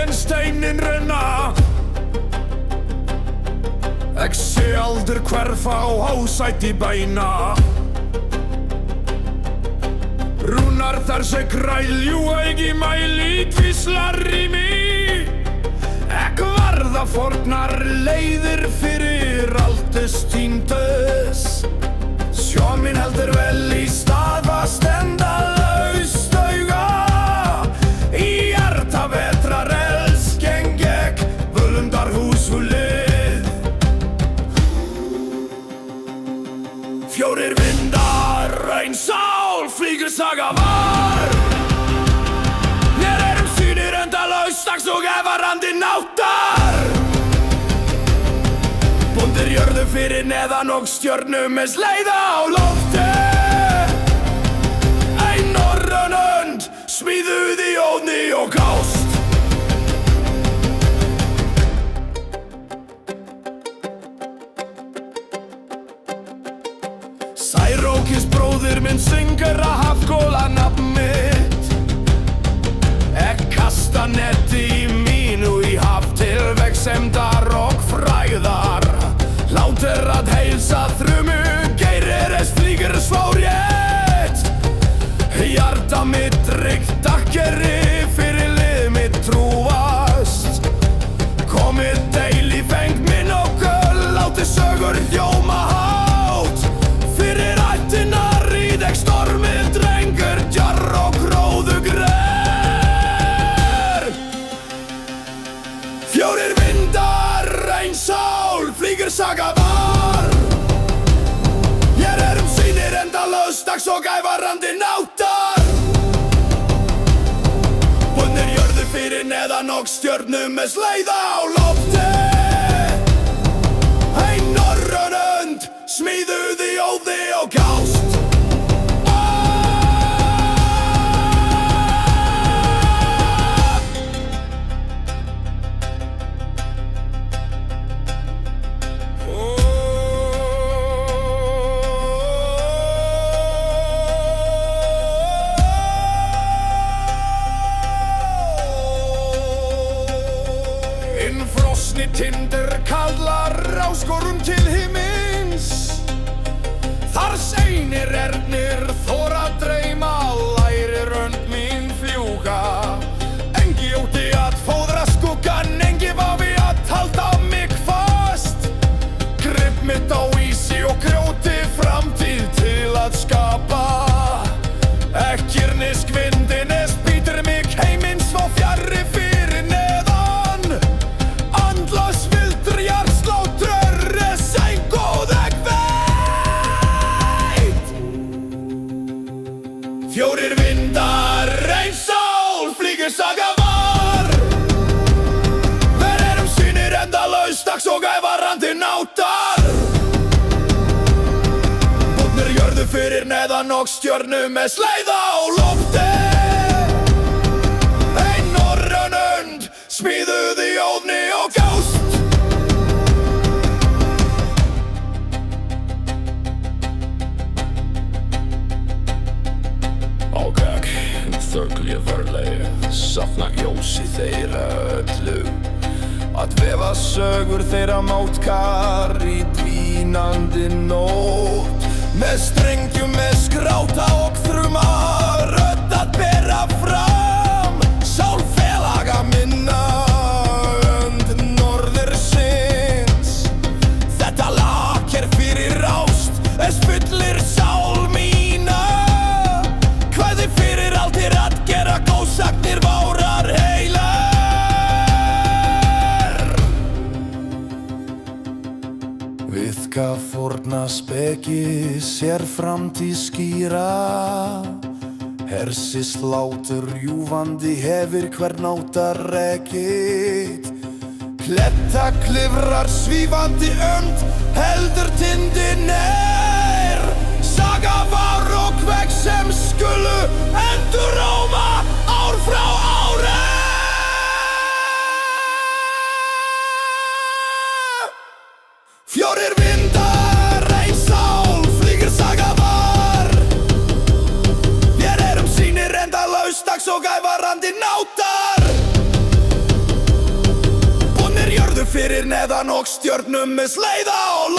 en steinin renna. Ek sé aldur hverfa á hásæti bæna. Rúnar þar sem grælju ekki mæli kvíslar í mig. Ek varða fornar leiðir fyrir aldus týndus. Sjó minn heldur vel í stað var stenda laust auga. Í hjarta vetrar elskeng gekk völundar húshulið. Fjórir vindar, ein sál, flýgur saga var. Mér sýnir endalaust dags og efarandi náttar. Bundir jörðu fyrir neðan og stjörnum með sleiða á lofti. Ein norrön önd, smíðuð í óðni og gást. Særókis bróðir minn syngur að hafgóla nafn mitt. Ek kasta netti í mínu í haf til vegsemdar og frægðar. Látur að heilsa þrumu, geirir flýgur svá rétt. Hjarta mitt tryggt takkeri fyrir lið mitt trúast. Komið deil í fengt minn og göl, látið sögur hljóma hátt. Fyrir ættina ríð ek stormið drengur, djarr og gróðu grær. Fjórir vindar, ein sál, flýgur saga var. Hér sýnir endalaust dags og ævarandi náttar. Bundir jörðu fyrir neðan og stjörnum með sleiða á lofti. Ein norrön önd, smíðuð í óði og gást. Innfrosni tindur kallar áskorun til himins. Þar seinir ernir þora dreyma, lærir önd mín fljúga. Engi ótti að fóðra skuggan, engi vafi að halda mig fast. Grip mitt á ísi og grjóti, framtíð til að skapa. Ekkirnis kvindines býtur mig heiminn svo fjarri fyrir neðan. Andlaus vildur jarðsláttur, sæng góð ek veit. Fjórir vindar, ein sál, flýgur saga var. Hver sýnir endalaust dags og ævarandi náttar. Bundir jörðu fyrir neðan og stjörnum með sleiða á lofti. Ein norrön önd, smíðuð í óðni og gást. Ágak, þögli varlega, safna ljósi þeirra öllu. Að vefa sögur þeirra mátkar í dvínandi nótt. Með strengjum, með skráta og þruma, rödd að bera fram. Sál félaga minna, önd norðursins. Þetta lag fyrir ást, fyllir sál mína. Kvæði fyrir allir að gera góðsagnir várar heilar. Viðka fórna speki, sér framtíð skýra. Hersi slátur ljúfandi hefir hvern áttar rekið. Kletta klifrar svífandi önd, heldur tindin er. Saga var og veg sem skulu enduróma ár frá ári. Fjórir vindar, ein sál, flýgur saga var. Mér sýnir endalaust dags og ævarandi náttar. og stjörnum með sleiða og